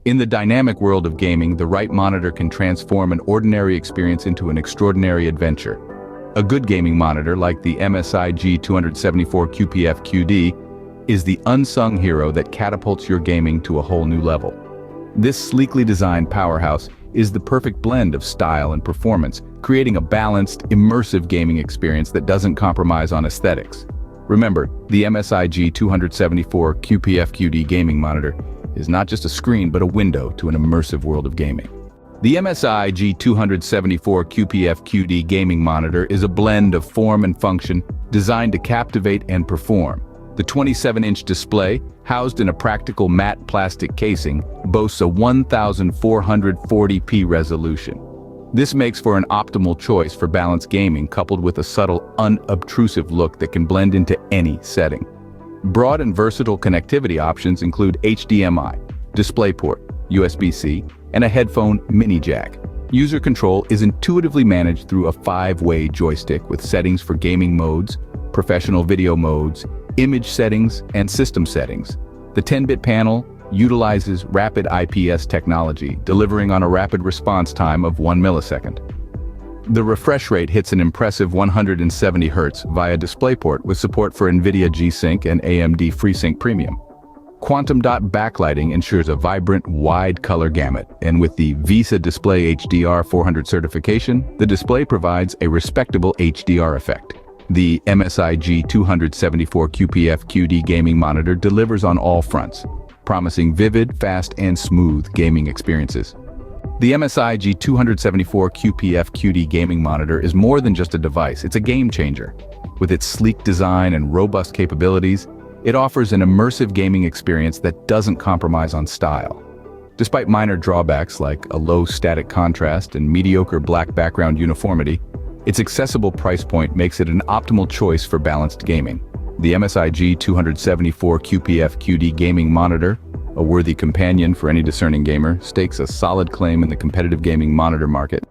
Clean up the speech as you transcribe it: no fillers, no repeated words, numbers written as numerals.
In the dynamic world of gaming, the right monitor can transform an ordinary experience into an extraordinary adventure. A good gaming monitor, like the MSI G274QPF-QD, is the unsung hero that catapults your gaming to a whole new level. This sleekly designed powerhouse is the perfect blend of style and performance, creating a balanced, immersive gaming experience that doesn't compromise on aesthetics. Remember, the MSI G274QPF-QD gaming monitor is not just a screen but a window to an immersive world of gaming. The MSI G274QPF-QD gaming monitor is a blend of form and function designed to captivate and perform. The 27-inch display, housed in a practical matte plastic casing, boasts a 1440p resolution. This makes for an optimal choice for balanced gaming, coupled with a subtle, unobtrusive look that can blend into any setting. Broad and versatile connectivity options include HDMI, DisplayPort, USB-C, and a headphone mini jack. User control is intuitively managed through a 5-way joystick with settings for gaming modes, professional video modes, image settings, and system settings. The 10-bit panel utilizes Rapid IPS technology, delivering on a rapid response time of 1 millisecond. The refresh rate hits an impressive 170 Hz via DisplayPort with support for NVIDIA G-Sync and AMD FreeSync Premium. Quantum Dot Backlighting ensures a vibrant, wide color gamut, and with the VESA Display HDR 400 certification, the display provides a respectable HDR effect. The MSI G274QPF-QD gaming monitor delivers on all fronts, promising vivid, fast, and smooth gaming experiences. The MSI G274QPF-QD gaming monitor is more than just a device, it's a game changer. With its sleek design and robust capabilities, it offers an immersive gaming experience that doesn't compromise on style. Despite minor drawbacks like a low static contrast and mediocre black background uniformity, its accessible price point makes it an optimal choice for balanced gaming. The MSI G274QPF-QD gaming monitor, a worthy companion for any discerning gamer, stakes a solid claim in the competitive gaming monitor market.